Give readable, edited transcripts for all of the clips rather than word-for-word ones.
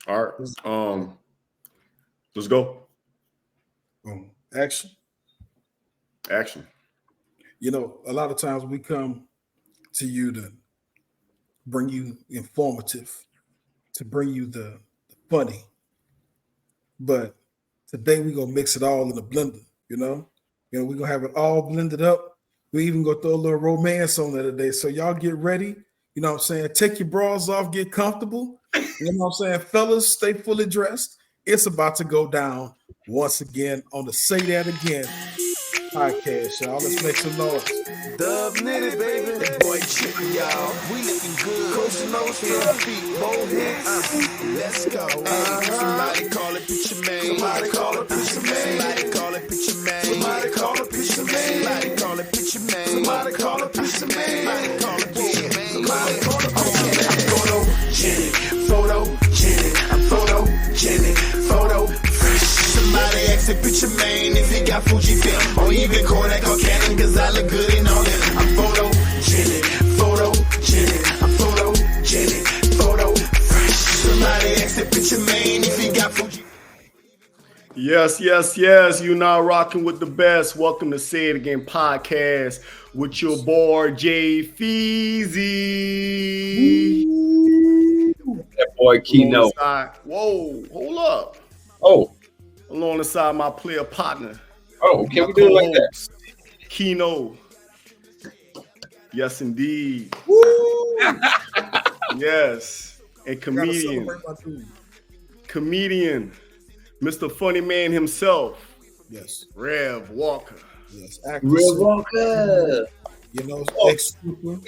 All right. Let's go. Action. Action. You know, a lot of times we come to you to bring you informative, to bring you the funny. But today we're gonna mix it all in a blender, you know? We're gonna have it all blended up. We even gonna throw a little romance on it today. So y'all get ready. You know what I'm saying? Take your bras off, get comfortable. You know what I'm saying? Fellas, stay fully dressed. It's about to go down once again on the Say That Again podcast, y'all. Let's make some noise. Dub nitty, baby. That boy chicken, y'all. We looking good. Coast to nose, feet, both hits. Let's go. Somebody call it picture man. Somebody call it picture man. Somebody call it picture man. Somebody call it picture man. Somebody call it picture man. Somebody call it picture man. Somebody call it picture man. Somebody call it picture man. I'm photogenic, photo fresh. Somebody ask a picture man if he got Fuji film or even Kodak or Canon, cause I look good in all that. I'm photogenic, I'm photogenic, photo fresh. Somebody ask a picture man if he got Fuji. Yes. You now rocking with the best. Welcome to Say It Again podcast with your boy Jay Feezy. That boy Keno. Whoa, hold up. Oh. Alongside my player partner. Oh, can we do it like that? Keno. Yes, indeed. Yes. And comedian, Mr. Funny Man himself. Yes. Rev Walker. Yes. Rev Walker. You know, ex-super.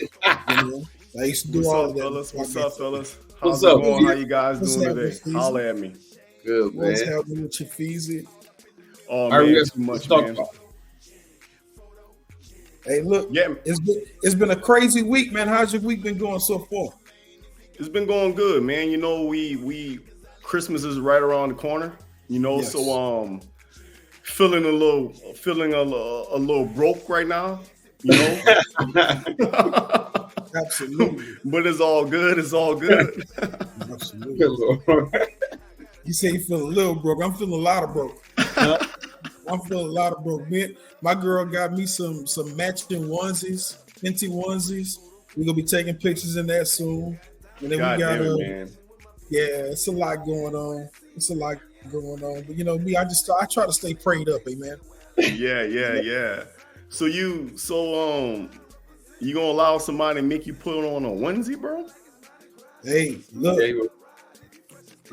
You know, I used to do all of that. What's up, fellas? What's How's up? it going? How you guys doing today? Holla at me. Good, man. What's happening with your Feezy? Oh, man, too much, man. Hey, look, it's been a crazy week, man. How's your week been going so far? It's been going good, man. You know, we Christmas is right around the corner. You know, yes. So feeling a little broke right now. You know, absolutely. But it's all good. Absolutely. You say you feel a little broke. I'm feeling a lot of broke. Man, my girl got me some matching onesies, Fenty onesies. We're gonna be taking pictures in that soon. And then we got it's a lot going on. But you know me, I try to stay prayed up, man. Yeah. So you gonna allow somebody to make you put on a onesie, bro? Hey, look,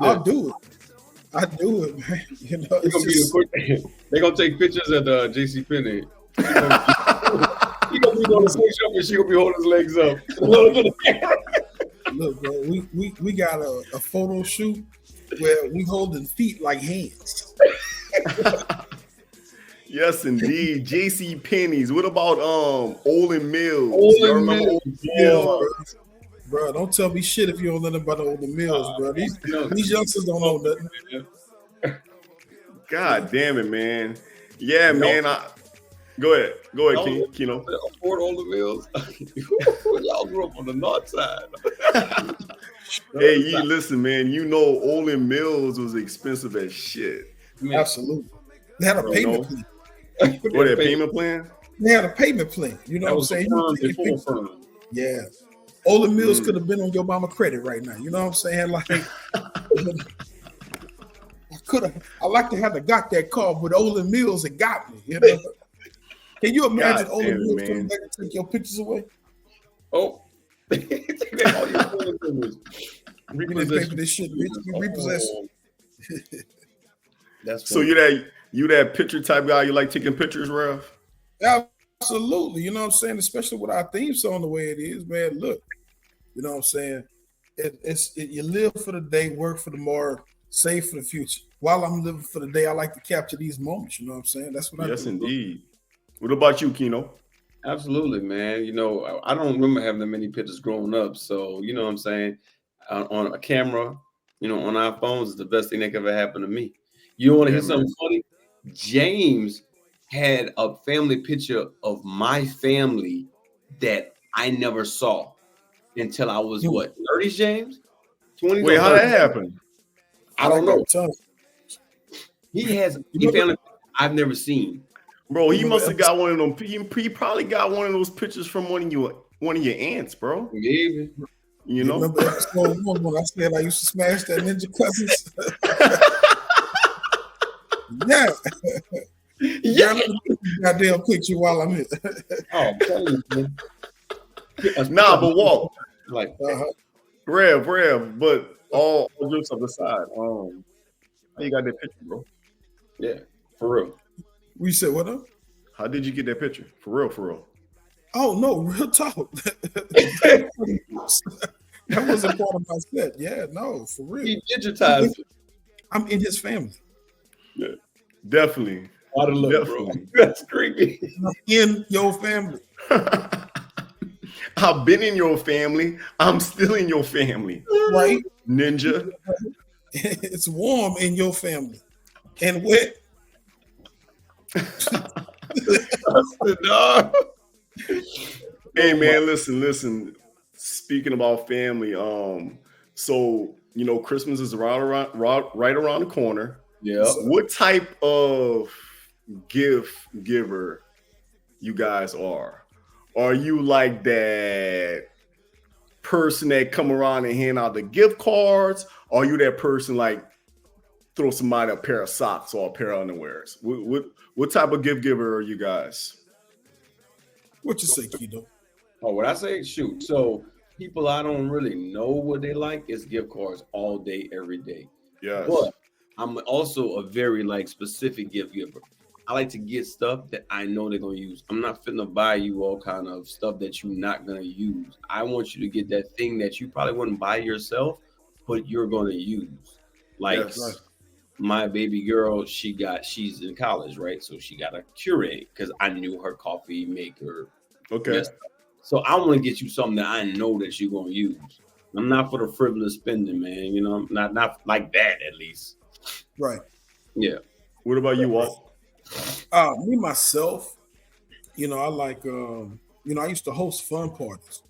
I'll do it. I do it, man. You know, they're gonna take pictures at JCPenney. He gonna be doing the same shop and she gonna be holding his legs up. Look, bro, we got a photo shoot where we holding feet like hands. Yes, indeed. JCPenney's. What about Olin Mills? Bro, don't tell me shit if you don't know nothing about the Olin Mills, bro. These youngsters don't know nothing. God damn it, man. Yeah, man. Go ahead, Keno. Afford Olin Mills. Y'all grew up on the north side. Hey, listen, man. You know Olin Mills was expensive as shit. Man. Absolutely. They had a payment plan. What, a payment plan? They had a payment plan. You know what I'm saying? Yeah. Olin Mills could have been on your mama credit right now. You know what I'm saying? Like, I like to have that call, but Olin Mills had got me. You know? Can you imagine Olin Mills coming back and take your pictures away? Oh. Take all your pictures. You didn't pay for this shit, bitch. You repossessed. That's so you that picture type guy. You like taking pictures, Rev? Absolutely. You know what I'm saying? Especially with our theme song the way it is, man. Look, you know what I'm saying? You live for the day, work for tomorrow, save for the future. While I'm living for the day, I like to capture these moments. You know what I'm saying? That's what I do. Yes, indeed. What about you, Keno? Absolutely, man. You know, I don't remember having that many pictures growing up. So, you know what I'm saying? On a camera, you know, on our phones is the best thing that could ever happen to me. You want to hear something funny? James had a family picture of my family that I never saw until I was 30, James? 20. Wait, how that happened? I don't know. He has. He found it. I've never seen. Bro, he must have got one of them. He probably got one of those pictures from one of your aunts, bro. Maybe. You know. Remember episode 1 when I said I used to smash that Ninja Cousins? Yeah. Yeah. Goddamn picture while I'm here. Oh, I'm telling you, man. Nah, but Walt, like Rev, but all jokes on the side. How you got that picture, bro? Yeah, for real. We said what up? How did you get that picture? For real. Oh no, real talk. That wasn't part of my set. Yeah, no, for real. He digitized it. I'm in his family. Yeah, definitely. Out of love, bro. That's creepy. I'm in your family. I've been in your family. I'm still in your family. Right? Ninja. It's warm in your family. And wet. Hey man, listen. Speaking about family, so you know Christmas is right around the corner. Yeah. So what type of gift giver you guys are? Are you like that person that come around and hand out the gift cards? Or are you that person like throw somebody a pair of socks or a pair of underwears? What type of gift giver are you guys? What you say, Kido? Oh, what I say? Shoot. So people I don't really know what they like is gift cards all day, every day. Yes. But I'm also a very like specific gift giver. I like to get stuff that I know they're gonna use. I'm not finna buy you all kind of stuff that you're not gonna use. I want you to get that thing that you probably wouldn't buy yourself, but you're gonna use. Like my baby girl, she's in college, right? So she got a Keurig because I knew her coffee maker. Okay. Yes. So I want to get you something that I know that you're gonna use. I'm not for the frivolous spending, man. You know, not like that at least. Right. Yeah. What about you, Walt? Me myself, you know, I like I used to host fun parties.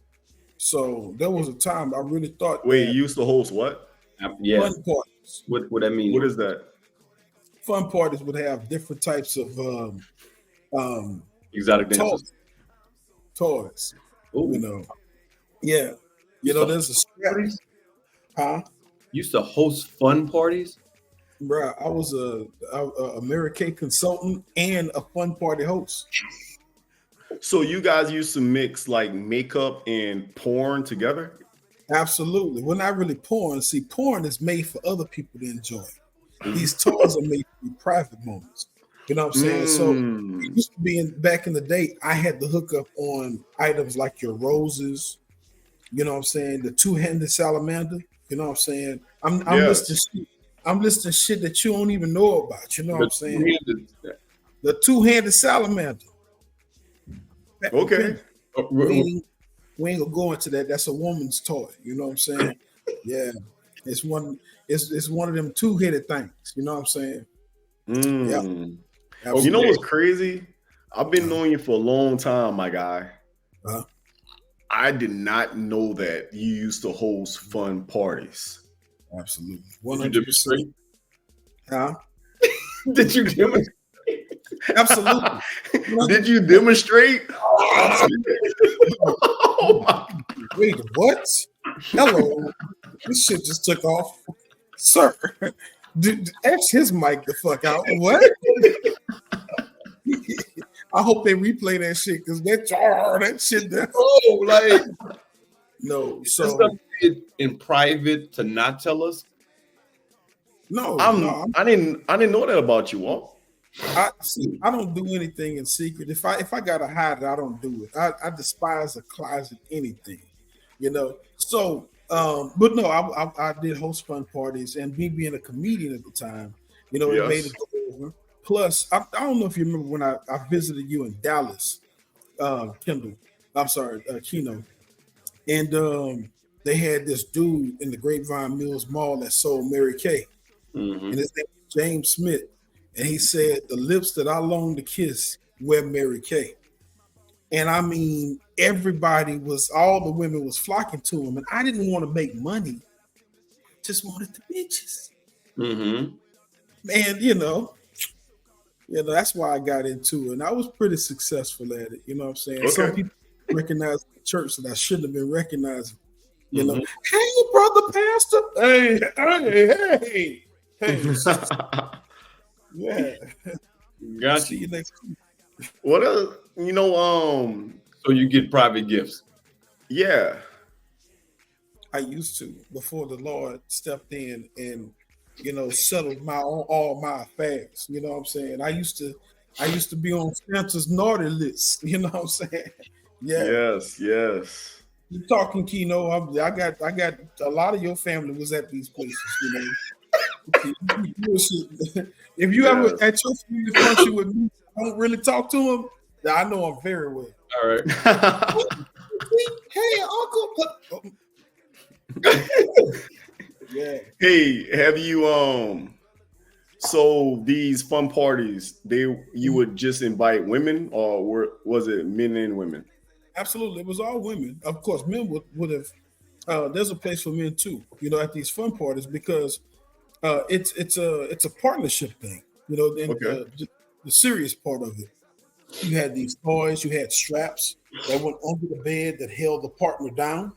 So there was a time I really thought. Wait, you used to host what? Yeah. Fun parties. What that mean? What is that? Fun parties would have different types of exotic dances. Toys. Ooh. You know. Yeah. You know, there's a strap. Huh? Used to host fun parties? Bruh, I was a Mary Kay consultant and a fun party host. So you guys used to mix like makeup and porn together? Absolutely. Well, not really porn. See, porn is made for other people to enjoy. These toys are made for private moments. You know what I'm saying? So it used to be back in the day, I had to hook up on items like your roses, you know what I'm saying? The two-handed salamander, you know what I'm saying? I'm listing shit that you don't even know about, you know what I'm saying? The two-handed salamander. Okay. We ain't gonna go into that. That's a woman's toy, you know what I'm saying? Yeah. It's one of them two-headed things, you know what I'm saying? Yeah. Oh, you know what's crazy? I've been knowing you for a long time, my guy. I did not know that you used to host fun parties. Absolutely. 100%. Huh? Did you demonstrate? Absolutely. Did you demonstrate? Oh my. Wait, what? Hello. This shit just took off. Sir, X his mic the fuck out. What? I hope they replay that shit because that shit there. Oh, like no. So in private to not tell us. No, I didn't know that about you, Walt. I don't do anything in secret. If I gotta hide it, I don't do it. I despise a closet anything, you know. So, but no, I did host fun parties, and me being a comedian at the time, you know, it made it go over. Plus, I don't know if you remember when I visited you in Dallas, Kino, and they had this dude in the Grapevine Mills Mall that sold Mary Kay, and his name was James Smith. And he said, the lips that I long to kiss were Mary Kay. And I mean, all the women was flocking to him. And I didn't want to make money. Just wanted the bitches. Mm-hmm. And that's why I got into it. And I was pretty successful at it. You know what I'm saying? Okay. Some people recognize the church that I shouldn't have been recognizing. Mm-hmm. Hey, brother pastor. Hey. Yeah. Got See you. you next week. What else? So you get private gifts. Yeah. I used to before the Lord stepped in and settled all my affairs. You know what I'm saying? I used to be on Santa's naughty list. You know what I'm saying? Yeah. Yes. You talking Keno? I got a lot of your family was at these places. If you ever at your family function with me, don't really talk to them. I know them very well. All right. Hey, Uncle. Yeah. Hey, have you so these fun parties, you would just invite women, or was it men and women? Absolutely, it was all women. Of course, men would have. There's a place for men too, at these fun parties because it's a partnership thing. And Okay. the serious part of it, you had these toys, you had straps that went under the bed that held the partner down.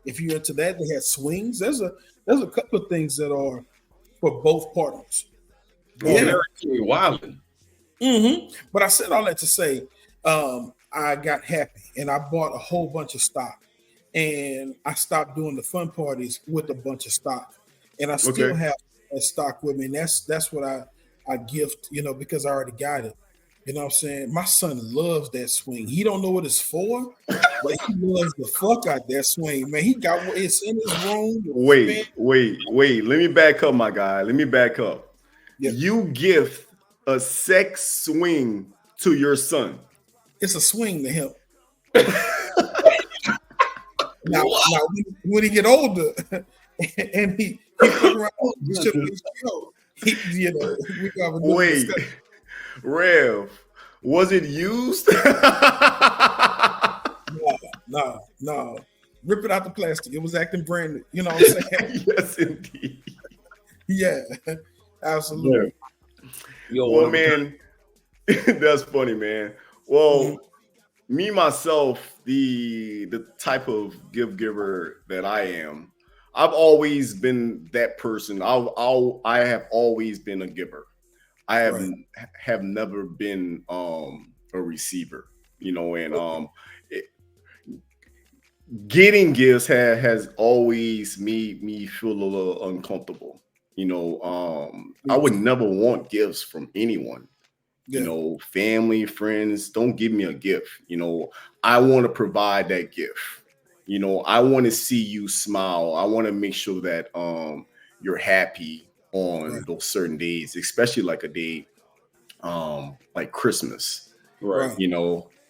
If you're into that, they had swings. There's a couple of things that are for both partners. Yeah, wildly. But I said all that to say, I got happy and I bought a whole bunch of stock, and I stopped doing the fun parties with a bunch of stock, and I still have that stock with me. And that's what I gift, because I already got it. You know what I'm saying? My son loves that swing. He don't know what it's for, but he loves the fuck out that swing, man. He got it's in his room. Wait. Let me back up, my guy. Let me back up. Yeah. You gift a sex swing to your son. It's a swing to him. now, when he get older and he fuck around, we got a wait. Discussion. Rev, was it used? No. Rip it out the plastic. It was acting brand new. You know what I'm saying? Yes, indeed. Yeah, absolutely. Yeah. Well, man, that's funny, man. Well, me, myself, the type of gift giver that I am, I've always been that person. I have always been a giver. I have never been a receiver, and getting gifts has always made me feel a little uncomfortable. I would never want gifts from anyone. Yeah. Family, friends, don't give me a gift. I want to provide that gift. I want to see you smile. I want to make sure that you're happy on those certain days, especially like a day like Christmas, right?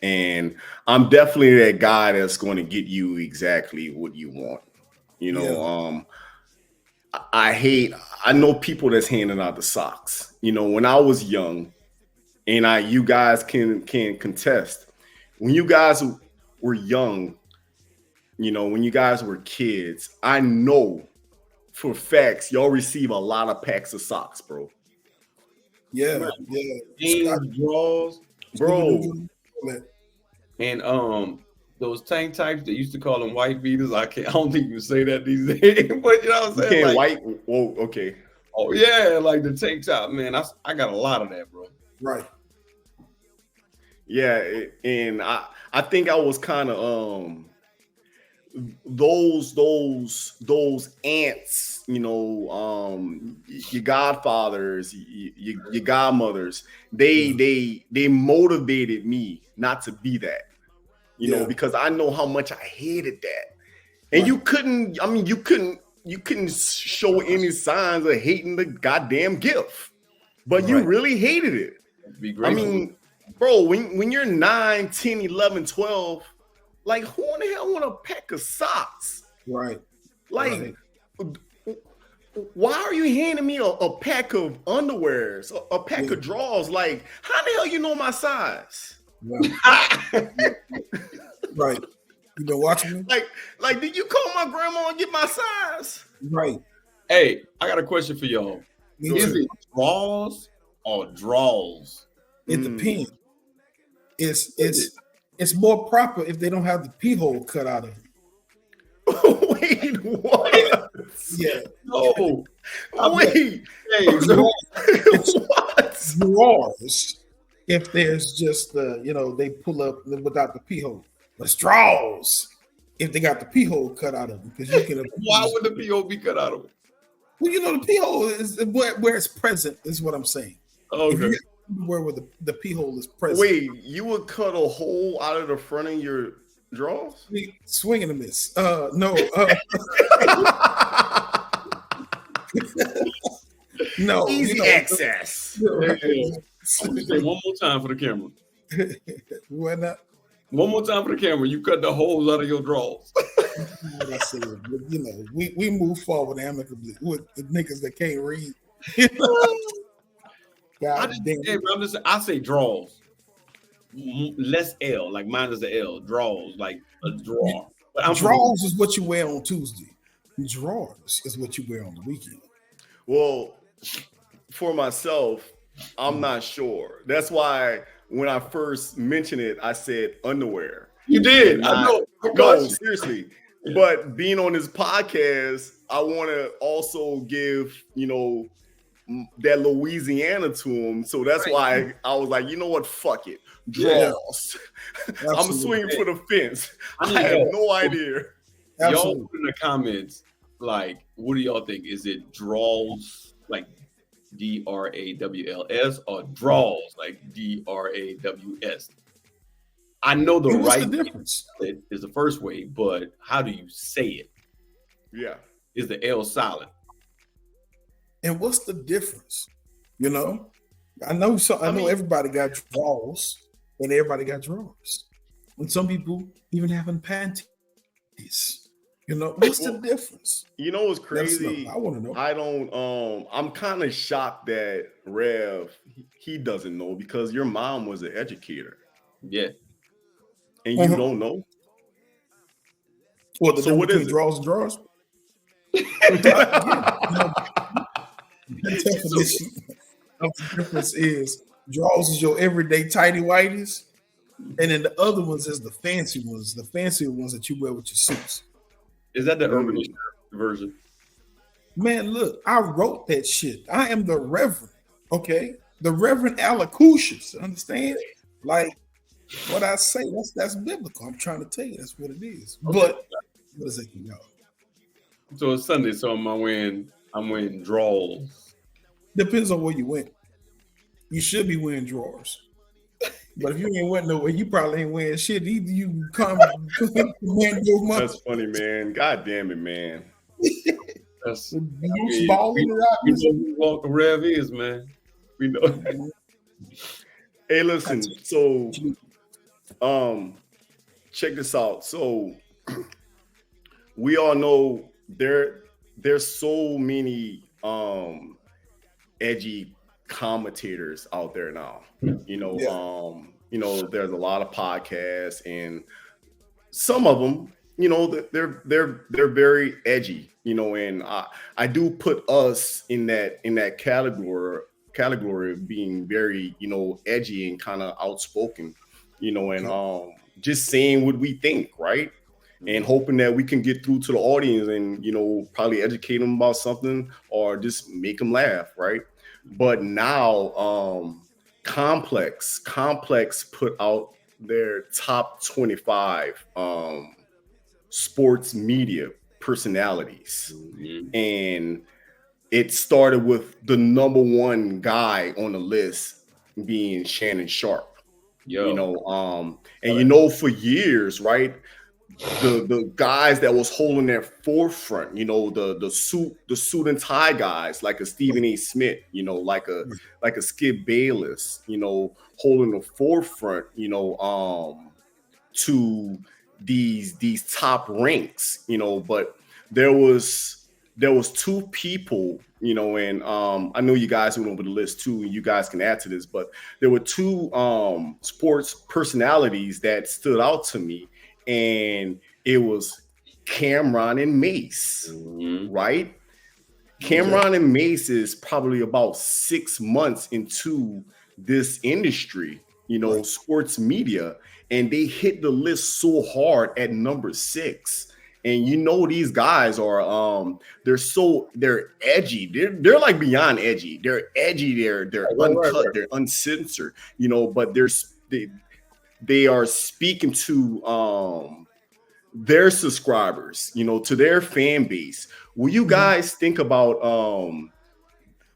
And I'm definitely that guy that's going to get you exactly what you want. I know people that's handing out the socks. When I was young, and you guys can contest, when you guys were young, when you guys were kids, I know for facts, y'all receive a lot of packs of socks, bro. Yeah. Draws, bro. And those tank types, they used to call them white beaters. I don't think you can say that these days. But you know what I'm saying? Like, white. Whoa, okay. Oh yeah, like the tank top, man. I got a lot of that, bro. Right. Yeah, and I think I was kind of those aunts, your godfathers, your godmothers, they motivated me not to be that, because I know how much I hated that. And you couldn't show any signs of hating the goddamn gift, but you really hated it. Be grateful. Bro, when you're 9, 10, 11, 12, like, who in the hell want a pack of socks? Right. Like, why are you handing me a pack of underwears, a pack of drawers? Like, how the hell you know my size? Right. You been watching me? Like, did you call my grandma and get my size? Right. Hey, I got a question for y'all. Is it draws or draws? It depends. It's more proper if they don't have the pee hole cut out of it. Wait, what? Yeah. No. Wait. What? Drawers. If there's just they pull up without the pee hole. But straws. If they got the pee hole cut out of them, because you can. Why would the pee hole be cut out of it? Well, the pee hole is where it's present. Is what I'm saying. Okay. Where the pee hole is present. Wait, you would cut a hole out of the front of your drawers? Swing and a miss. No. No. Easy access. Say one more time for the camera. Why not? One more time for the camera. You cut the holes out of your drawers. What I said, but, we move forward amicably with the niggas that can't read. I say draws. Less L, like mine is the L. Draws, like a draw. Draws is what you wear on Tuesday. Drawers is what you wear on the weekend. Well, for myself, I'm not sure. That's why when I first mentioned it, I said underwear. You did. I know. No, seriously. But being on this podcast, I want to also give, that Louisiana to him. So that's why I was like, you know what? Fuck it. Draws. Yeah. I'm swinging for the fence. I have no idea. Y'all put in the comments, like, what do y'all think? Is it draws, like DRAWLS, or draws, like DRAWS? I know the difference is the first way, but how do you say it? Yeah. Is the L silent? And what's the difference? I know everybody got draws and everybody got drawers. And some people even having panties. What's the difference? What's crazy? I want to know. I don't I'm kind of shocked that Rev he doesn't know, because your mom was an educator. Yeah. And you don't know? Well, the difference between draws and drawers? The difference is draws is your everyday tidy whities, and then the other ones is the fancy ones that you wear with your suits. Is that the urban version? Man, look, I wrote that shit. I am the Reverend, okay? The Reverend Alacucius, understand? Like what I say, that's biblical. I'm trying to tell you that's what it is. Okay. But what is it, y'all? So it's Sunday, so I'm wearing drawers. Depends on where you went. You should be wearing drawers. But if you ain't went nowhere, you probably ain't wearing shit. Either you come your money. That's funny, man. God damn it, man. That's we know who Walker Rev is, man. We know. Hey, listen. So, check this out. So, we all know there's so many edgy commentators out there now. There's a lot of podcasts, and some of them, they're very edgy, and I do put us in that category of being very, edgy and kind of outspoken, and just saying what we think, right? And hoping that we can get through to the audience and, probably educate them about something or just make them laugh, right? But now, Complex put out their top 25 sports media personalities. Mm-hmm. And it started with the number one guy on the list being Shannon Sharpe. For years, right? The guys that was holding their forefront, the suit and tie guys, like a Stephen A. Smith, like a Skip Bayless, holding the forefront, to these top ranks, but there was two people, and I know you guys went over the list too, and you guys can add to this, but there were two sports personalities that stood out to me. And it was Cameron and Mace, right? Cameron and Mace is probably about 6 months into this industry, sports media, and they hit the list so hard at number 6. And these guys are they're edgy. They're like beyond edgy. They're edgy. They're uncut. They're uncensored. But they are speaking to their subscribers, to their fan base. Will you guys think about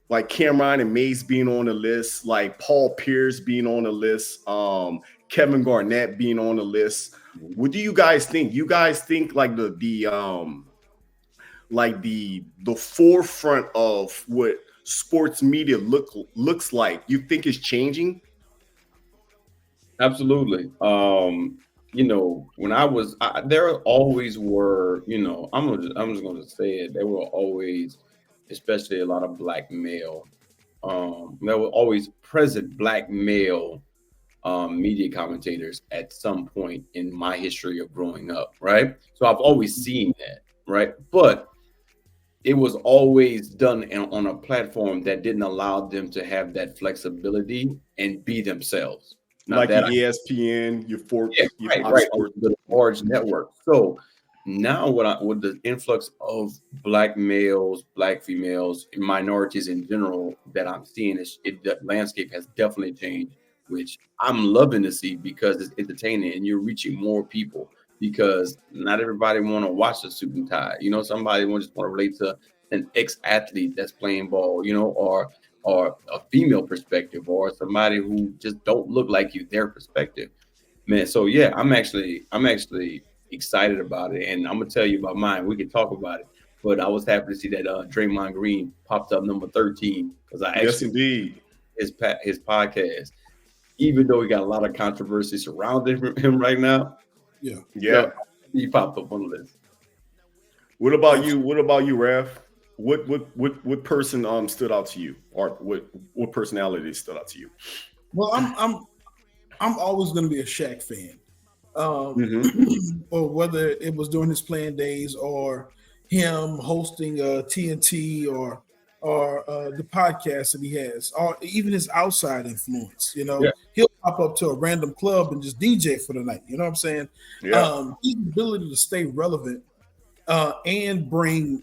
like Cameron and Mace being on the list, like Paul Pierce being on the list, Kevin Garnett being on the list? What do you guys think? You guys think like the forefront of what sports media looks like? You think is changing? Absolutely. When there always were, I'm just going to say it. There were always, especially a lot of black male, there were always present black male media commentators at some point in my history of growing up, right? So I've always seen that, right? But it was always done on a platform that didn't allow them to have that flexibility and be themselves. Like your ESPN, your Fox, right, the large network. So now with the influx of black males, black females, minorities in general that I'm seeing, the landscape has definitely changed, which I'm loving to see because it's entertaining and you're reaching more people because not everybody want to watch the suit and tie. Somebody just want to relate to an ex-athlete that's playing ball, or a female perspective, or somebody who just don't look like you, their perspective, man. So yeah, I'm actually excited about it, and I'm gonna tell you about mine. We can talk about it, but I was happy to see that Draymond Green popped up number 13 because yes, indeed, his podcast, even though he got a lot of controversy surrounding him right now. Yeah, he popped up on the list. What about you? What about you, Raph? What person stood out to you, or what personality stood out to you? Well, I'm always going to be a Shaq fan, or whether it was during his playing days or him hosting TNT or the podcast that he has, or even his outside influence. He'll pop up to a random club and just DJ for the night. You know what I'm saying? Yeah. His ability to stay relevant and bring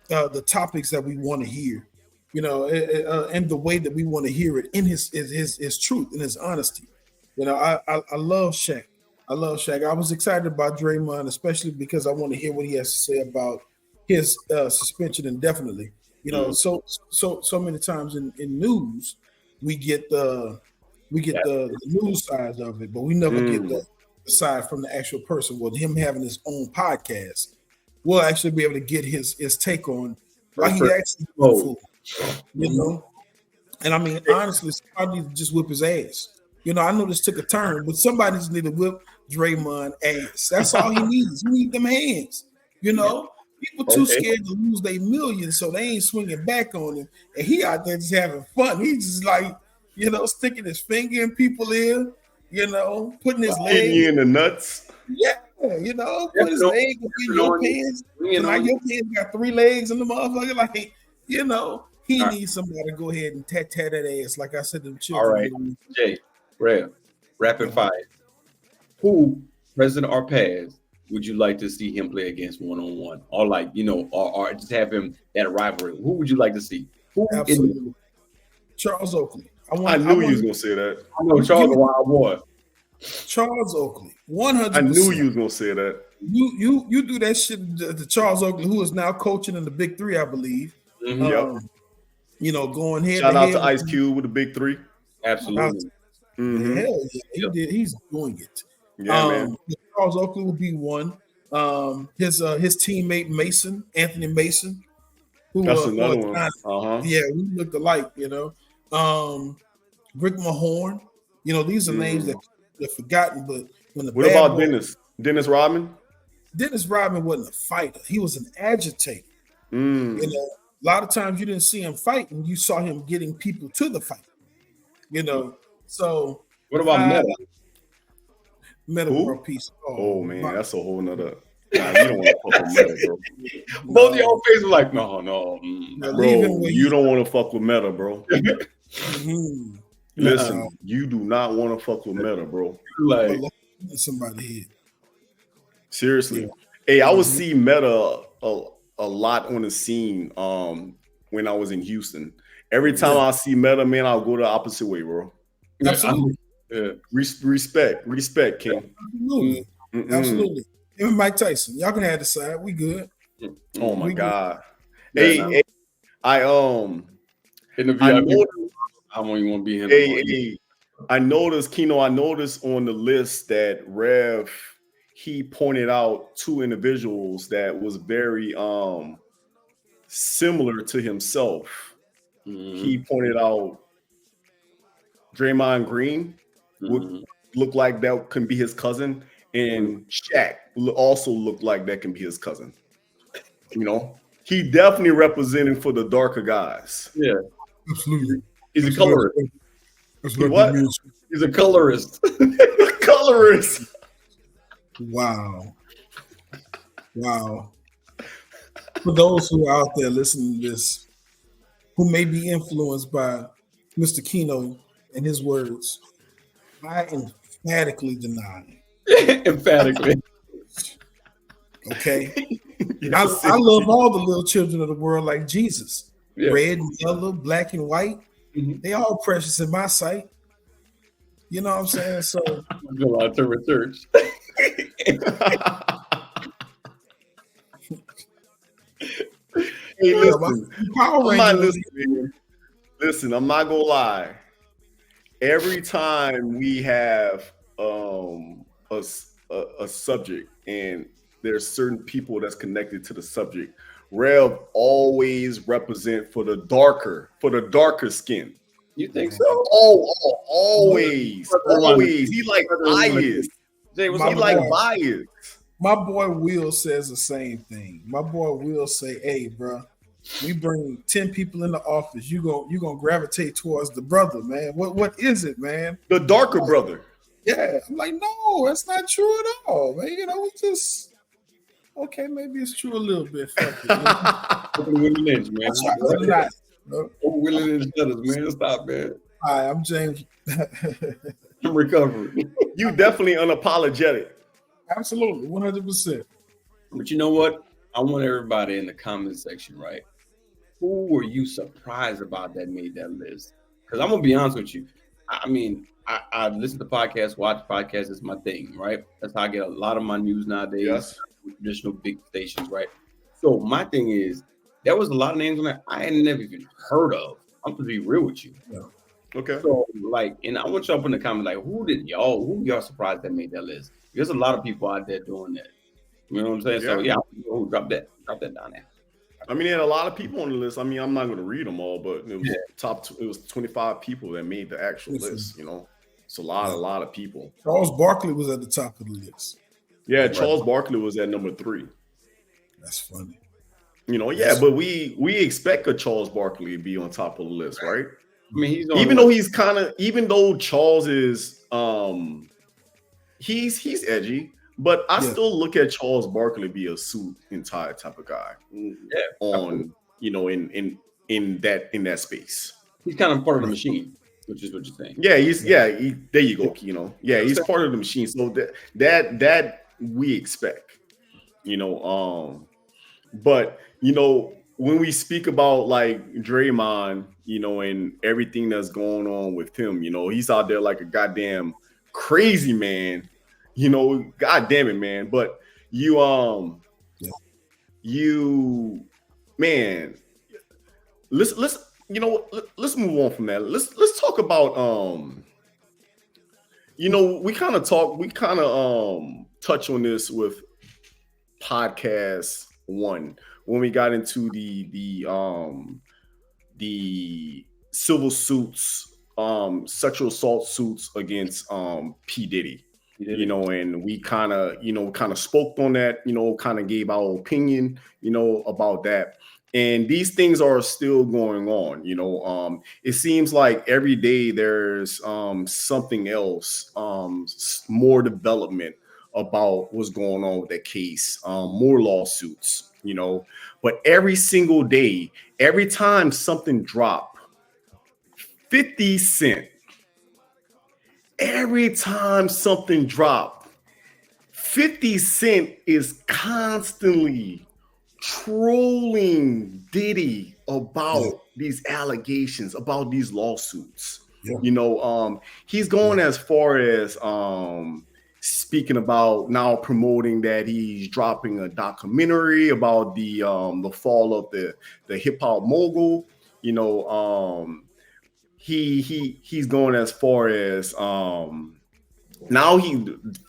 the topics that we want to hear, and the way that we want to hear it in his truth and his honesty. I love Shaq. I was excited about Draymond, especially because I want to hear what he has to say about his suspension indefinitely. So many times in news we get the news side of it, but we never get the side from the actual person. Well, him having his own podcast, we'll actually be able to get his take on why he actually fool, And I mean, honestly, somebody needs to just whip his ass. I know this took a turn, but somebody just need to whip Draymond ass. That's all he needs. He needs them hands. People too scared to lose their millions, so they ain't swinging back on him. And he out there just having fun. He's just like, sticking his finger in people's ear, putting his leg in the nuts. Yeah. Put his leg in your pants. Like your pants got 3 legs in the motherfucker. Like, he needs somebody to go ahead and tat that ass. Like I said to the children. All right, Jay, rapid fire. Who, present or past, would you like to see him play against one-on-one? Or like, or just have him at a rivalry? Who would you like to see? Absolutely. Charles Oakley. I knew you was gonna say that. I know Charles a wild boy. Charles Oakley, 100%. I knew you was gonna say that. You do that shit to Charles Oakley, who is now coaching in the Big Three, I believe. Going head. Shout out to Ice Cube with the Big Three. Absolutely. Hell yeah, he did. He's doing it. Yeah, man. Charles Oakley will be one. His teammate Anthony Mason, who that's another one. Yeah, we looked alike. Rick Mahorn. These are names that they're forgotten, but what about Dennis Rodman? Dennis Rodman wasn't a fighter. He was an agitator. A lot of times you didn't see him fighting. You saw him getting people to the fight. So what about Meta? Meta World Peace. Oh man, that's a whole nother. Nah, you don't want to fuck with Meta, bro. Both of y'all faces were like, no. Bro, you don't want to fuck with Meta, bro. Mm-hmm. Listen, you do not want to fuck with Meta, bro. Like somebody hit. Seriously. Yeah. Hey, I would see Meta a lot on the scene when I was in Houston. Every time I see Meta, man, I'll go the opposite way, bro. Absolutely. Respect, King. Absolutely. Absolutely. Even Mike Tyson. Y'all can have the side. We good. Oh my God. Good. Hey, I in the VIP, how long you want to be in? Hey, I noticed, Kino, on the list that Rev, he pointed out two individuals that was very similar to himself. He pointed out Draymond Green would look like that can be his cousin, and Shaq also looked like that can be his cousin. You know, he definitely representing for the darker guys. Yeah, absolutely. He's a colorist. What? He's a colorist. Colorist. Wow. For those who are out there listening to this, who may be influenced by Mr. Kino and his words, I emphatically deny. Emphatically. Okay. I love all the little children of the world like Jesus. Yeah. Red and yellow, black and white. They all precious in my sight. You know what I'm saying? So I'm doing a lot of research. Hey, listen, I'm not gonna lie. Every time we have a subject and there's certain people that's connected to the subject, Rev always represent for the darker skin. You think so? Always. He like biased. He like biased. My boy Will says the same thing. My boy Will say, "Hey, bro, we bring 10 people in the office. You gonna gravitate towards the brother, man. What is it, man? The darker brother." Yeah, I'm like, no, that's not true at all, man. You know, we just okay. Maybe it's true a little bit. Fuck it, Willie Lynch, man. Willie Lynch, man. Stop, man. Hi, I'm James. I'm recovering. You definitely unapologetic. Absolutely, 100%. But you know what? I want everybody in the comment section, right? Who were you surprised about that made that list? Because I'm gonna be honest with you. I mean, I listen to podcasts, watch podcasts. It's my thing, right? That's how I get a lot of my news nowadays. Yes. Traditional big stations, right? So my thing is, there was a lot of names on that I had never even heard of. I'm gonna be real with you. Yeah. Okay. So like, and I want y'all up in the comments, like, who y'all surprised that made that list? There's a lot of people out there doing that. You know what I'm saying? Yeah. So yeah, drop that down there. I mean, there had a lot of people on the list. I mean, I'm not going to read them all, but it was it was 25 people that made the actual list. You know, it's a lot of people. Charles Barkley was at the top of the list. Yeah, Charles Barkley was at number 3. That's funny. You know, yeah, but we expect a Charles Barkley to be on top of the list, right? I mean, even though Charles is he's edgy, but I still look at Charles Barkley be a suit and tie type of guy. You know, in that space. He's kind of part of the machine, which is what you're saying. Yeah, there you go, you know. Yeah, he's part of the machine. So that we expect, you know, but you know, when we speak about like Draymond, you know, and everything that's going on with him, you know, he's out there like a goddamn crazy man, you know, god damn it, man. But man, let's you know, let's move on from that. Let's talk about you know, we kind of touch on this with podcast 1 when we got into the civil suits, sexual assault suits against P. Diddy. You know, and we kind of spoke on that, you know, kind of gave our opinion, you know, about that. And these things are still going on, you know. It seems like every day there's something else, more development about what's going on with that case, more lawsuits, you know. But every single day, every time something drop, 50 Cent, every time something drop, 50 Cent is constantly trolling Diddy about these allegations, about these lawsuits. Yeah. You know, he's going as far as speaking about now promoting that he's dropping a documentary about the fall of the hip hop mogul. You know, he's going as far as now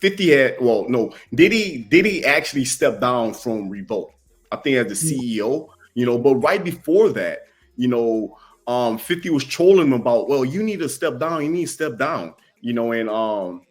50 had, well, no, Diddy actually stepped down from Revolt, I think, as the CEO, you know. But right before that, you know, 50 was trolling him about, well, you need to step down, you know.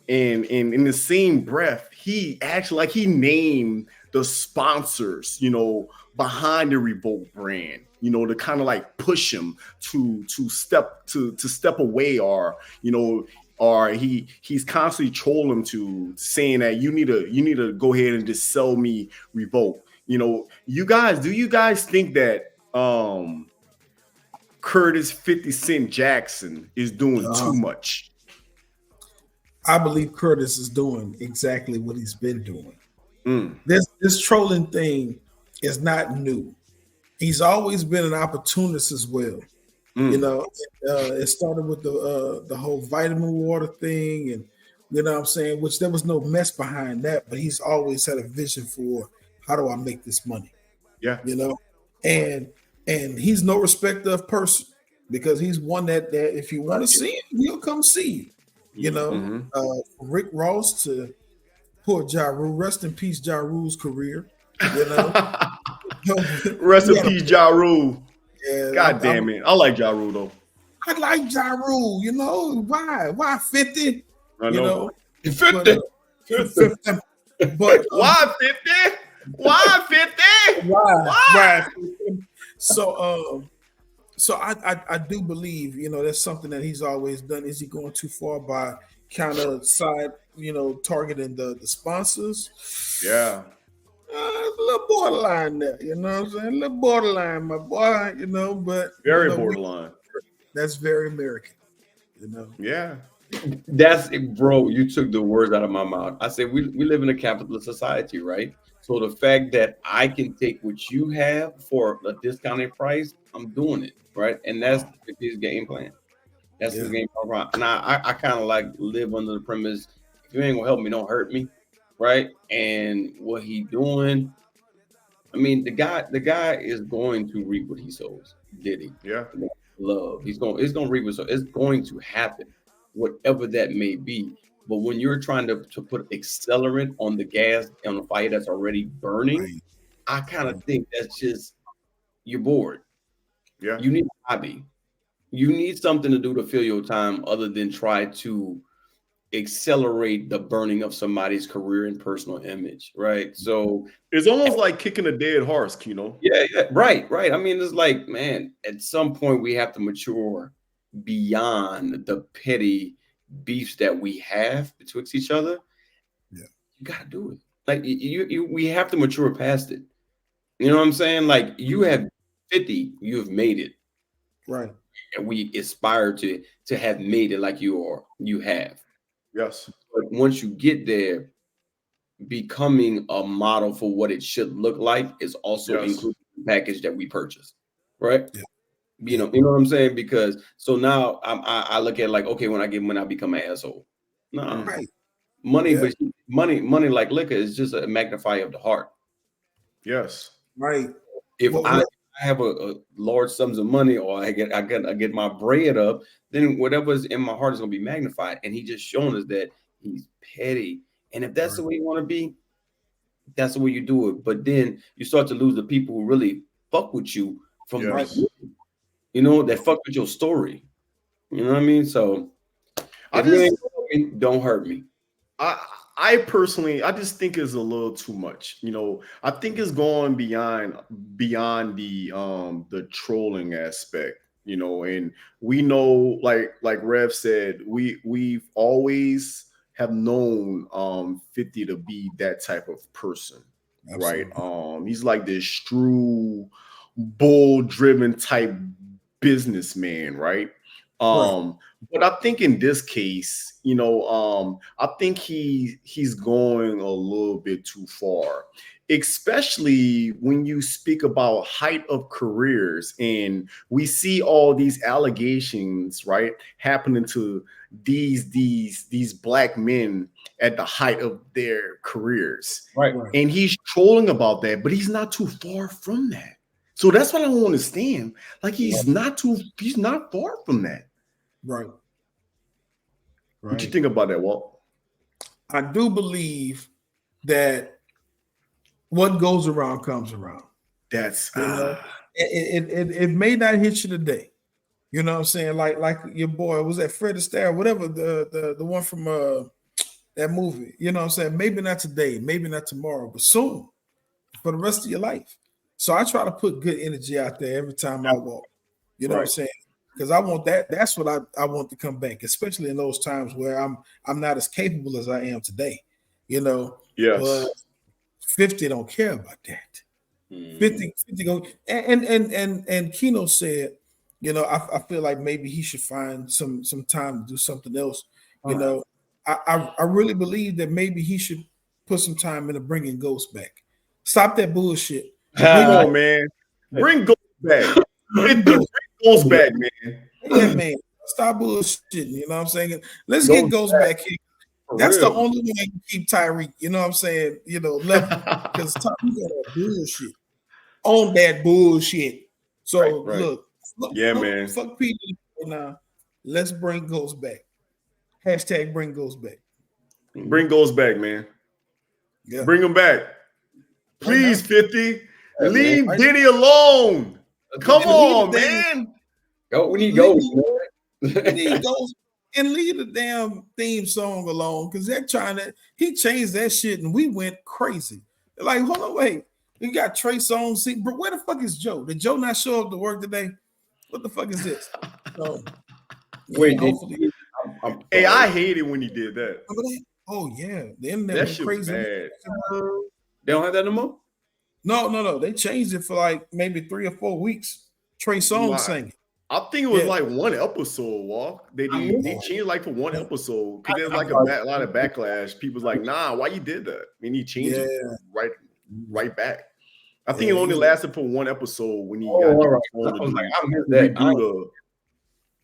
And in the same breath, he actually, like, he named the sponsors, you know, behind the Revolt brand, you know, to kind of like push him to step away, or, you know, or he's constantly trolling to saying that you need to go ahead and just sell me Revolt. You know, do you guys think that Curtis 50 Cent Jackson is doing too much? I believe Curtis is doing exactly what he's been doing. Mm. This trolling thing is not new. He's always been an opportunist as well. You know, it started with the whole vitamin water thing, and you know what I'm saying, which there was no mess behind that, but he's always had a vision for how do I make this money. Yeah. You know, and he's no respecter of person, because he's one that if you want to see him, he'll come see you. You know, Rick Ross to poor Ja Rule, rest in peace, Ja Rule's career. You know, rest in peace, Ja Rule. Yeah, God damn it, I like Ja Rule though. I like Ja Rule. You know why 50? I know. 50. But why 50? Why 50? Why? So I do believe, you know, that's something that he's always done. Is he going too far by kind of targeting the sponsors? Yeah. A little borderline there, you know what I'm saying? A little borderline, my boy, you know, but very borderline. That's very American, you know. Yeah. That's it, bro. You took the words out of my mouth. I said we live in a capitalist society, right? So the fact that I can take what you have for a discounted price, I'm doing it, right? And that's his game plan. That's his game plan. And I kind of like live under the premise: if you ain't gonna help me, don't hurt me, right? And what he doing? I mean, the guy is going to reap what he sows. Diddy? Yeah. Love. It's gonna reap what, so it's going to happen, whatever that may be. But when you're trying to put accelerant on the gas on the fire that's already burning, I kind of think that's just, you're bored. Yeah. You need a hobby. You need something to do to fill your time other than try to accelerate the burning of somebody's career and personal image, right? So it's almost like kicking a dead horse, you know? Yeah, right. I mean, it's like, man, at some point we have to mature beyond the petty beefs that we have betwixt each other. Yeah, you gotta do it. Like we have to mature past it. You know what I'm saying? Like you have 50, you have made it, right? And we aspire to have made it like you have. Yes. But once you get there, becoming a model for what it should look like is also included in the package that we purchase, right? Yeah. You know what I'm saying? Because so now I look at it like, okay, when I become an asshole, no, money, but money like liquor is just a magnifier of the heart. Yes, right. If I have a large sums of money, or I get my bread up, then whatever's in my heart is gonna be magnified. And he just shown us that he's petty. And if that's the way you want to be, that's the way you do it. But then you start to lose the people who really fuck with you from the beginning. You know, that fuck with your story. You know what I mean? So don't hurt me. I personally, I just think it's a little too much. You know, I think it's going beyond the trolling aspect. You know, and we know, like Rev said, we've always have known 50 to be that type of person. Absolutely. Right. He's like this true bull-driven type businessman, right? But I think in this case, I think he's going a little bit too far, especially when you speak about height of careers, and we see all these allegations, right, happening to these black men at the height of their careers, Right. And he's trolling about that, but he's not too far from that. So that's what I don't understand. Like he's not far from that. Right. What you think about that, Walt? I do believe that what goes around comes around. That's it may not hit you today. You know what I'm saying? Like your boy, was that Fred Astaire, whatever, the one from that movie. You know what I'm saying? Maybe not today, maybe not tomorrow, but soon, for the rest of your life. So I try to put good energy out there every time I walk. You know what I'm saying? Because I want that. That's what I want to come back, especially in those times where I'm not as capable as I am today. You know. Yes. But 50 don't care about that. 50 go and Keno said, I feel like maybe he should find some time to do something else. You know, I really believe that maybe he should put some time into bringing Ghost back. Stop that bullshit. Come on, man. Bring Ghost back. Bring Ghost back, man. Yeah, man. Stop bullshitting. You know what I'm saying? Let's get Ghost back here. That's the only way I can keep Tyreek. You know what I'm saying? Level, because Tyreek got that bullshit. On that bullshit. So look, man. Fuck people now. Let's bring Ghost back. Hashtag bring Ghost back. Bring Ghost back, man. Yeah. Bring him back. Please, 50. Leave Diddy alone. Come on, man. We need Ghost, man. We need Ghost. And leave the damn theme song alone, because he changed that shit and we went crazy. Like, hold on, wait. We got Trey Songz. But where the fuck is Joe? Did Joe not show up to work today? What the fuck is this? So, wait, hey, I hate it when he did that. Oh yeah, the internet that was shit crazy. Bad. They don't have that no more? No. They changed it for like maybe 3 or 4 weeks. Trey Songz singing. I think it was like one episode, Walk. They changed like for one episode because there's like a lot of backlash. People's like, nah, why you did that? I mean, he changed it right back. I think it only lasted for one episode when he got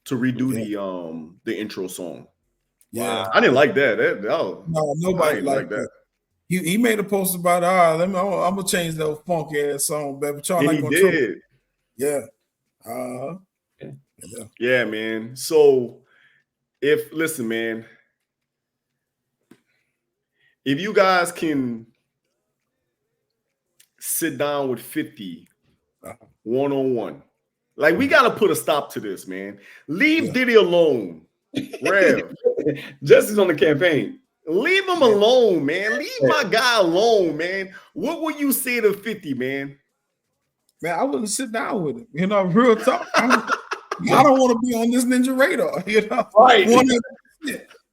to redo the intro song. Yeah, I didn't like that. No, nobody liked that. He made a post about I'm gonna change that funky ass song, baby. But y'all and not he gonna did. Yeah. Yeah, man. So listen, man, if you guys can sit down with 50 one-on-one, like we got to put a stop to this, man. Leave Diddy alone. Rev. Justice on the campaign. Leave him alone, man. Leave my guy alone, man. What would you say to 50, man? Man, I wouldn't sit down with him. Real talk. I don't want to be on this ninja radar. Right.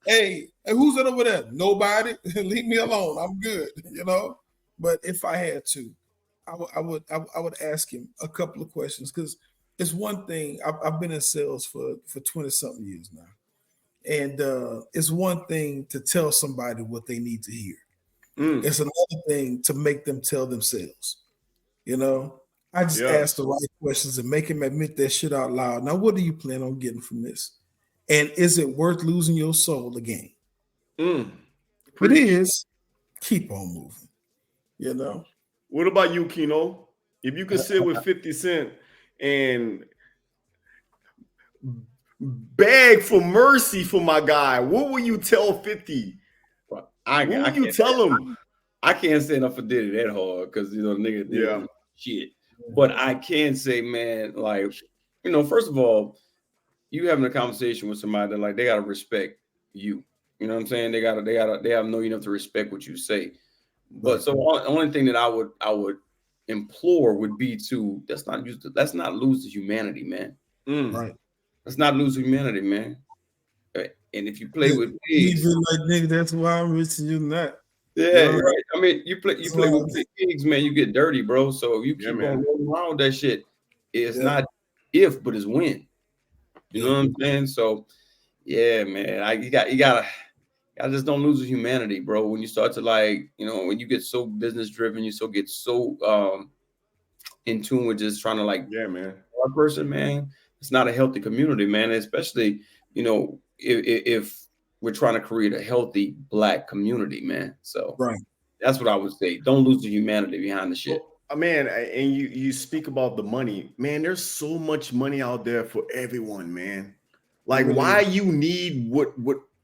Hey, who's that over there? Nobody. Leave me alone. I'm good. But if I had to, I would ask him a couple of questions, because it's one thing. I've been in sales for 20-something years now, and it's one thing to tell somebody what they need to hear. It's another thing to make them tell themselves. I just ask the right questions and make him admit that shit out loud. Now, what do you plan on getting from this? And is it worth losing your soul again? If it is, keep on moving. What about you, Keno? If you could sit with 50 Cent and beg for mercy for my guy, what will you tell 50? What would you tell him? I can't say enough for Diddy that hard, because nigga did shit. But I can say, man, like, first of all, you having a conversation with somebody that, like, they gotta respect you. You know what I'm saying? They have to know enough to respect what you say. But so the only thing that I would implore would be to let's not lose the humanity, man. Right. Let's not lose humanity, man. And if you play with He pigs, be like, nigga, that's why I'm rich and you not. yeah, Yeah. right. I mean, you play with big pigs, man. You get dirty, bro. So if you Yeah, keep man. on rolling around with that shit, it's Yeah. not if, but it's when. You know what I'm saying? So, yeah, man. You gotta just don't lose the humanity, bro. When you start to like, you know, when you get so business driven, you get so in tune with just trying to like, Yeah, man. one person, man. It's not a healthy community, man. Especially, you know, if we're trying to create a healthy Black community, man. So Right. that's what I would say. Don't lose the humanity behind the shit. Man, and you speak about the money, man. There's so much money out there for everyone, man. Like, really why you need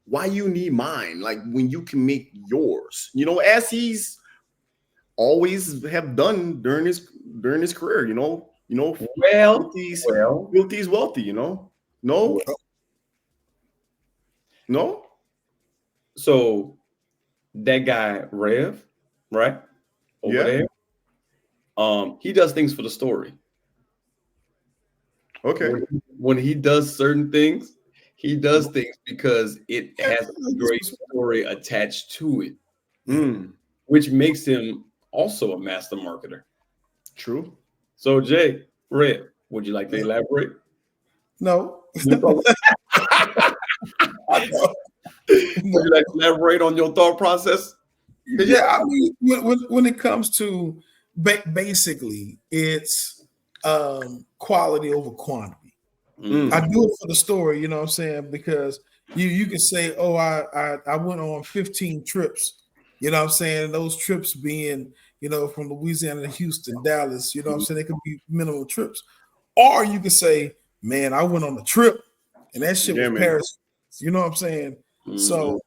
why you need mine? Like, when you can make yours, you know, as he's always have done during his career, you know. Well, Filthy's wealthy, you know. No. So that guy Rev, right over there, he does things for the story. Okay. When he does certain things, he does things because it has a great story attached to it, which makes him also a master marketer. True. So Jay, Rev, would you like to elaborate? No. Would you like to elaborate on your thought process? Yeah, I mean, when it comes to basically, it's quality over quantity. I do it for the story, you know what I'm saying? Because you can say, oh, I went on 15 trips, you know what I'm saying? And those trips being, you know, from Louisiana to Houston, Dallas, you know what I'm saying? They could be minimal trips. Or you could say, man, I went on a trip and that shit was Paris. You know what I'm saying? So,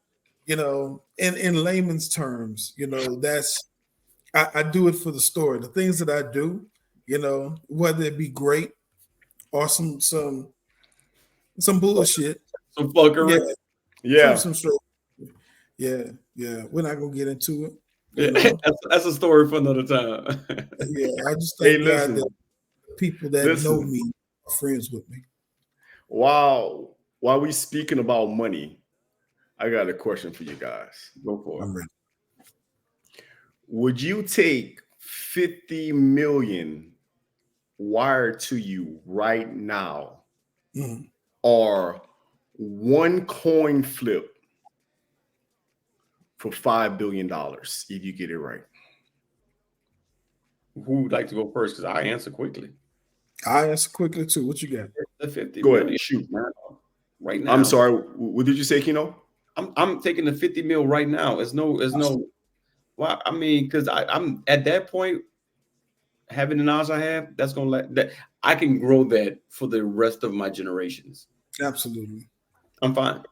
you know, in layman's terms, you know, that's I do it for the story. The things that I do, you know, whether it be great or some bullshit, some fuckery, some straight, yeah. We're not gonna get into it. You Yeah, know? that's a story for another time. Yeah, I just thank God that people that know me are friends with me. While we speaking about money, I got a question for you guys. Go for it. I'm ready. Would you take 50 million wired to you right now, or one coin flip for $5 billion if you get it right? Who would like to go first? Because I answer quickly. I answer quickly too. What you got? The 50 Go million, ahead, shoot. man. Right now. I'm sorry. What did you say, Kino? I'm taking the 50 mil right now. It's no. Well, I mean, because I'm at that point, having the knowledge I have, that's gonna let that I can grow that for the rest of my generations. Absolutely. I'm fine.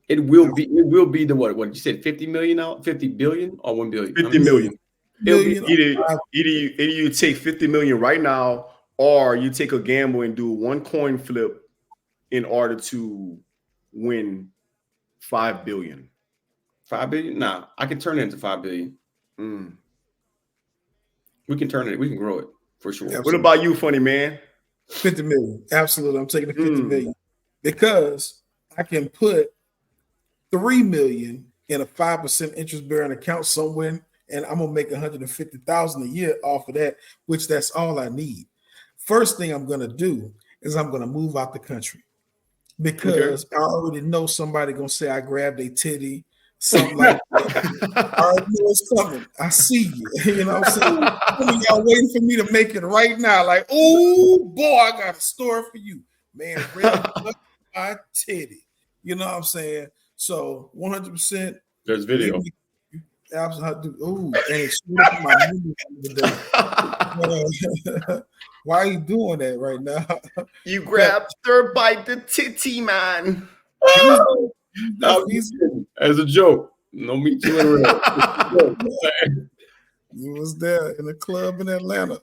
It will be the what you said, 50 million now, 50 billion or 1 billion? 50 million. Million. Either you take 50 million right now, or you take a gamble and do one coin flip in order to win 5 billion. 5 billion? Nah, I can turn it into 5 billion. We can turn it, we can grow it for sure. Absolutely. What about you, funny man? 50 million. Absolutely. I'm taking the 50 million because I can put 3 million in a 5% interest bearing account somewhere, and I'm gonna make 150,000 a year off of that, which that's all I need. First thing I'm gonna do is I'm gonna move out the country because I already know somebody gonna say I grabbed a titty, something like that. I already know it's coming. I see you. You know what I'm saying? Some of y'all waiting for me to make it right now. Like, oh boy, I got a story for you, man. Grab my titty. You know what I'm saying? So 100%. There's video. Absolutely. Oh, and it's my today. Why are you doing that right now? You grabbed third bite the titty, man. As a joke. No me too in real. You was there in a club in Atlanta.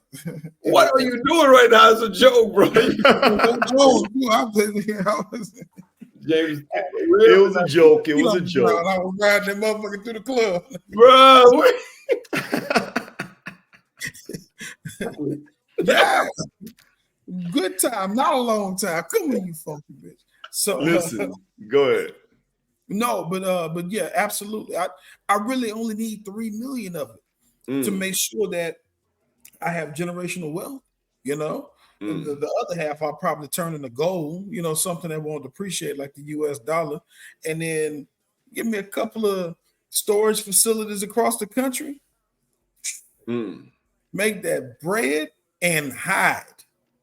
What are you doing right now? It's a joke, bro. James, it was a joke. It was a joke. I was riding that motherfucker through the club, bro. Yeah, good time, not a long time. Come here, you funky bitch. So listen, go ahead. No, but yeah, absolutely. I really only need 3 million of it to make sure that I have generational wealth, you know. And the other half I'll probably turn into gold, you know, something that won't depreciate like the US dollar. And then give me a couple of storage facilities across the country. Make that bread and hide.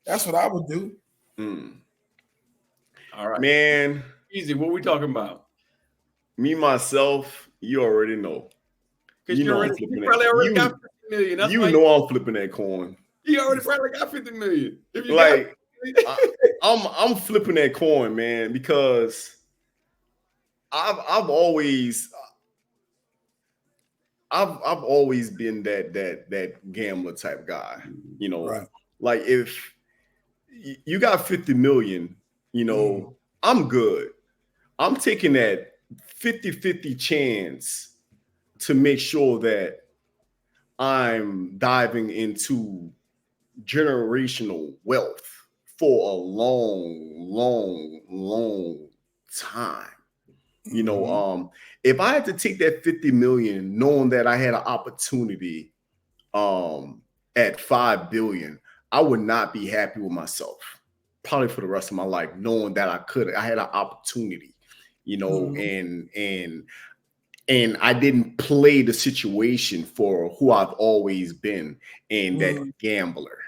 That's what I would do. All right. Man. Easy. What we talking about? Me, myself, you already know. Because you probably already got 50 million. That's you know I'm flipping that coin. You already probably got 50 million. If you like, I'm flipping that coin, man, because I've always been that gambler type guy, you know. Right. Like if you got 50 million, you know, I'm good. I'm taking that 50-50 chance to make sure that I'm diving into generational wealth for a long time. You know, if I had to take that 50 million, knowing that I had an opportunity at 5 billion, I would not be happy with myself, probably for the rest of my life, knowing that I had an opportunity, you know, and I didn't play the situation for who I've always been, and that gambler,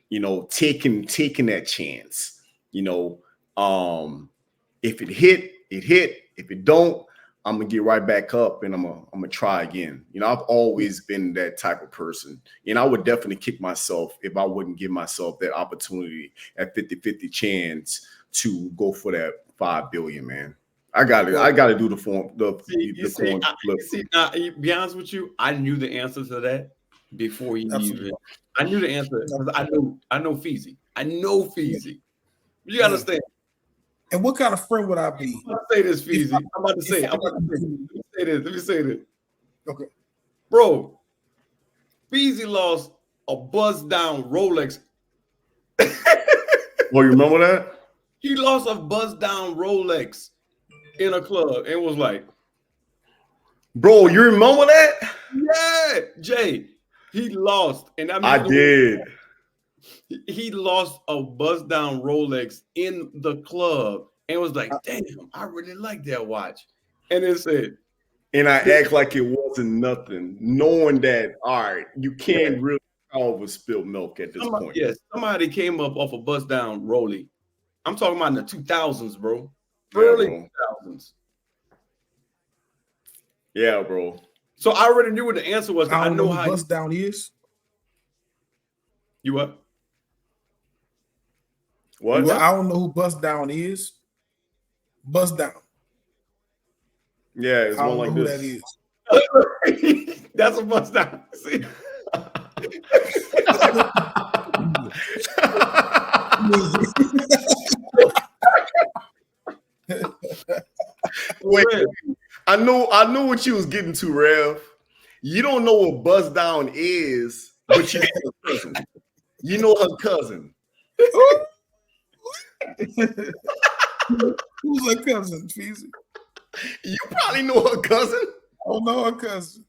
you know, taking that chance, you know, if it hit, it hit. If it don't, I'm gonna get right back up and I'm gonna try again. You know, I've always been that type of person, and I would definitely kick myself if I wouldn't give myself that opportunity at 50-50 chance to go for that 5 billion, man. I got to do the form. The flip. See, now, to be honest with you, I knew the answer to that before he even. I knew the answer because I know Feezy. I know Feezy. You understand? And what kind of friend would I be? I'm about to say this, Feezy. I'm about to say it. Let me say this. Okay. Bro, Feezy lost a buzz down Rolex. Well, you remember that? He lost a buzz down Rolex in a club and was like, bro, you remember that? Yeah, Jay. He lost. And I did. He lost a buzz down Rolex in the club and was like, damn, I really like that watch. And it said, and I act like it wasn't nothing, knowing that, all right, you can't really over spill milk at this point. Yes, somebody came up off a buzz down Rolex. I'm talking about in the 2000s, bro. Early 2000s. Yeah, bro. So I already knew what the answer was. I know how bust down is. You what? What? Well, I don't know who bust down is. Bust down. Yeah, it's one like this. That is. That's a bust down. See? Wait, I knew what you was getting to, Rev. You don't know what buzz down is, but you know her cousin. You know her cousin. Who's her cousin, Feezy? You probably know her cousin. I don't know her cousin.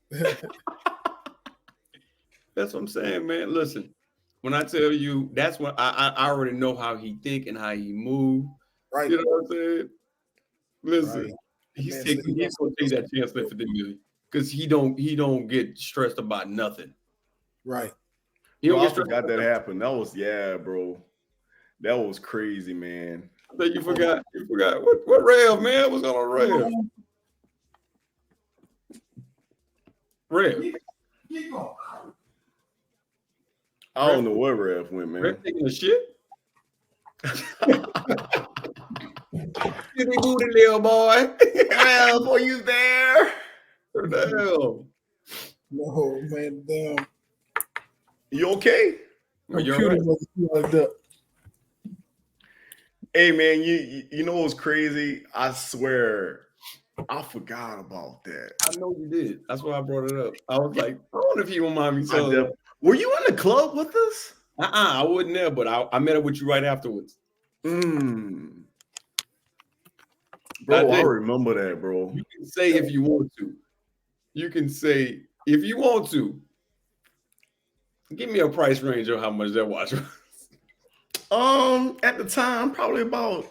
That's what I'm saying, man. Listen, when I tell you, that's when I already know how he think and how he move. Right. You know what I'm saying? Listen, right. he's gonna take that chance for the million because he don't get stressed about nothing. Right. I forgot that happened. That was bro. That was crazy, man. So you forgot. What Rev, man? What's on Rev? Rev. I don't know where Rev went, man. Rev taking a shit? City booty little boy. Rev, are you there? What the hell? No, man, damn. You okay? You're right. Like that. Hey, man, you know what's crazy? I swear, I forgot about that. I know you did. That's why I brought it up. I was like, I wonder if you don't mind me telling. Were you in the club with us? I wasn't there, but I met up with you right afterwards. Bro, I remember that, bro. You can say if you want to. You can say if you want to. Give me a price range of how much that watch was. At the time, probably about,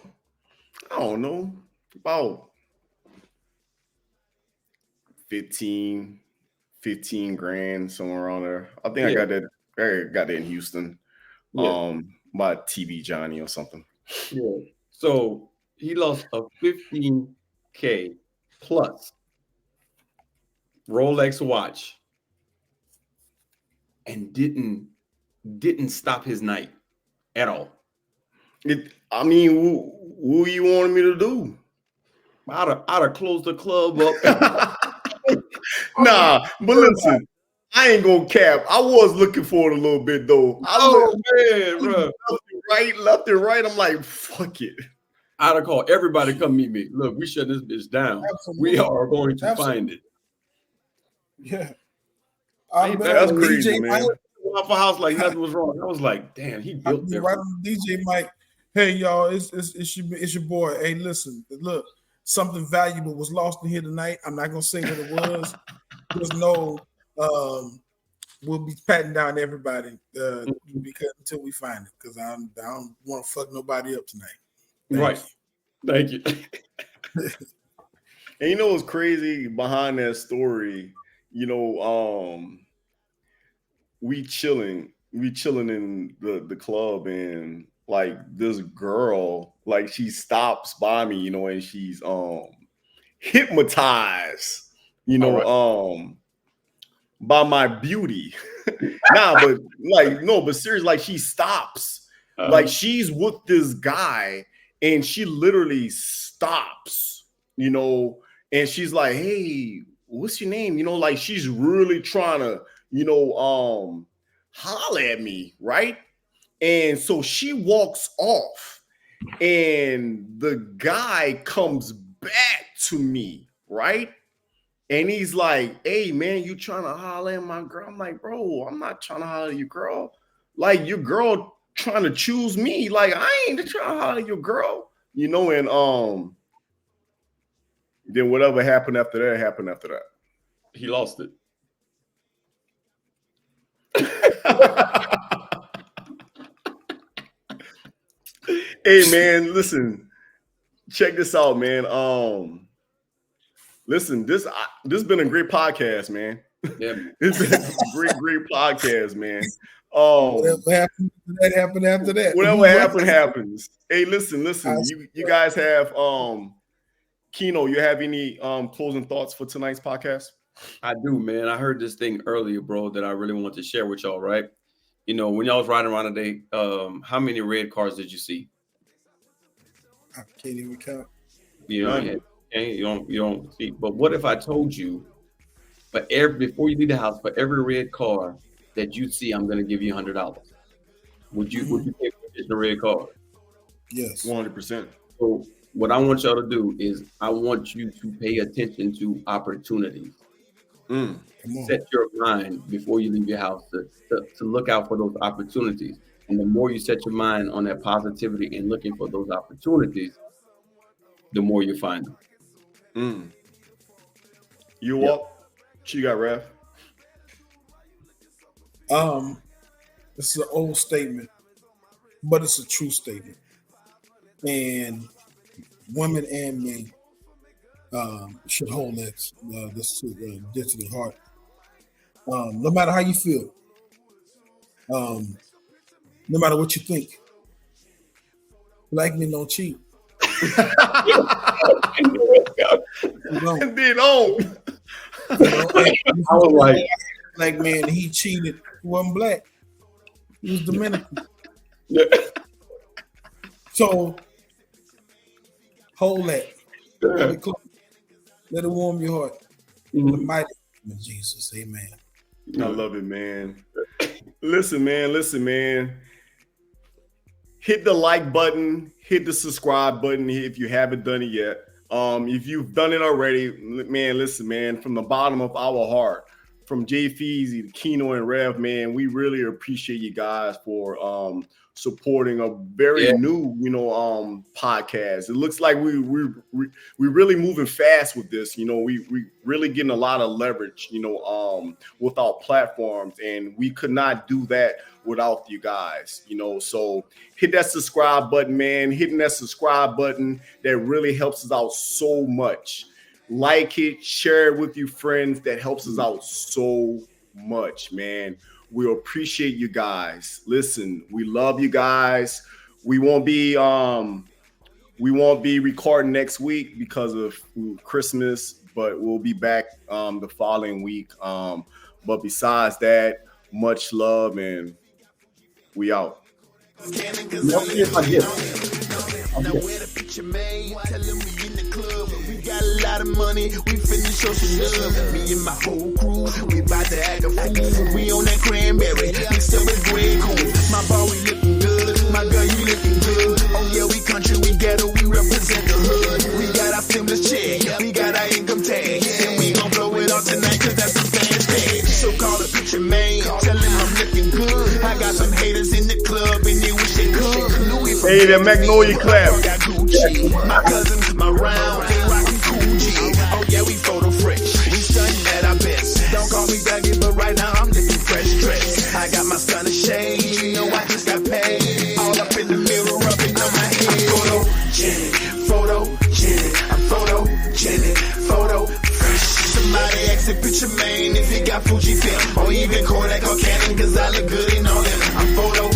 I don't know, about 15 grand, somewhere around there. I think I got that in Houston. By TV Johnny or something. Yeah. So he lost a 15K plus Rolex watch and didn't stop his night at all. I mean, what you wanted me to do? I'd have closed the club up. Nah, but listen, I ain't gonna cap. I was looking for it a little bit though. Man, bro. Left and right. I'm like, fuck it. I'd have called everybody to come meet me. Look, we shut this bitch down. Absolutely. We are going to find it. Yeah. That's crazy, man. Off a house like nothing was wrong. I was like, damn, he built it. Right on the DJ mic. Hey, y'all, it's your boy. Hey, listen, look, something valuable was lost in here tonight. I'm not gonna say what it was. There's no we'll be patting down everybody because until we find it, because I don't want to fuck nobody up tonight. Thank you. And you know what's crazy behind that story? You know, we chilling in the club, and like this girl, like she stops by me, you know, and she's hypnotized, you know, by my beauty. But seriously, like she stops, like she's with this guy, and she literally stops, you know, and she's like, hey, what's your name? You know, like she's really trying to, you know, holler at me, right? And so she walks off, and the guy comes back to me, right? And he's like, hey, man, you trying to holler at my girl? I'm like, bro, I'm not trying to holler at your girl. Like, your girl trying to choose me. Like, I ain't trying to holler at your girl. You know, and then whatever happened after that happened after that. He lost it. Hey, man, listen. Check this out, man. Listen, this has been a great podcast, man. Yeah. It's been a great podcast, man. Whatever happened, that happened after that. Whatever happens. Hey, listen. You guys have Keno, you have any closing thoughts for tonight's podcast? I do, man. I heard this thing earlier, bro, that I really want to share with y'all, right? You know, when y'all was riding around today, how many red cars did you see? I can't even count. You don't see. But what if I told you, before you leave the house, for every red car that you see, I'm going to give you $100? Would you pay for the red car? Yes, 100%. So what I want y'all to do is I want you to pay attention to opportunities. Set your mind before you leave your house to look out for those opportunities. And the more you set your mind on that positivity and looking for those opportunities, the more you find them. You walk. What you got, Raph? This is an old statement, but it's a true statement. And women and men should hold this to their heart. No matter how you feel, no matter what you think, black men don't cheat. They don't. I was like, black man, he cheated. He wasn't black. He was Dominican. So hold that. Let it warm your heart. In the mighty name of Jesus, amen. I love it, man. Listen, man. Hit the like button, hit the subscribe button if you haven't done it yet. If you've done it already, man, listen, man, from the bottom of our heart, from Jay Feezy to Keno and Rev, man, we really appreciate you guys for supporting a very new, podcast. It looks like we really moving fast with this. We really getting a lot of leverage, with our platforms, and we could not do that without you guys. So hit that subscribe button, man. Hitting that subscribe button, that really helps us out so much. Like it, share it with your friends. That helps us out so much, man. We appreciate you guys. Listen, we love you guys. We won't be recording next week because of Christmas, but we'll be back the following week. But besides that, much love, and we out. Now where the picture made, tell them we in the club. We got a lot of money, we finna show some love. Me and my whole crew, we bout to act a fool. We on that cranberry, mixed up with Grey Goose. My boy, we looking good, my girl, you looking good. Oh yeah, we country, we ghetto, we represent the hood. We got our stimulus check, we got our income tax, and we gon' blow it all tonight, cause that's some fast cash. So call the picture man, tell him I'm looking good. I got some haters in the club, and they wish they could. Hey, that Magnolia clap. Got Gucci, my cousins, my round, they rockin' cool G. Oh yeah, we photo fresh, we stunning at our best. Don't call me Dougie, but right now I'm looking fresh dressed. I got my stunner shade, I just got paid. All up in the mirror, rubbing on my head. I'm photo fresh. Somebody ask a picture man if you got Fuji film, or even Kodak or Canon, cause I look good in all them. I'm photo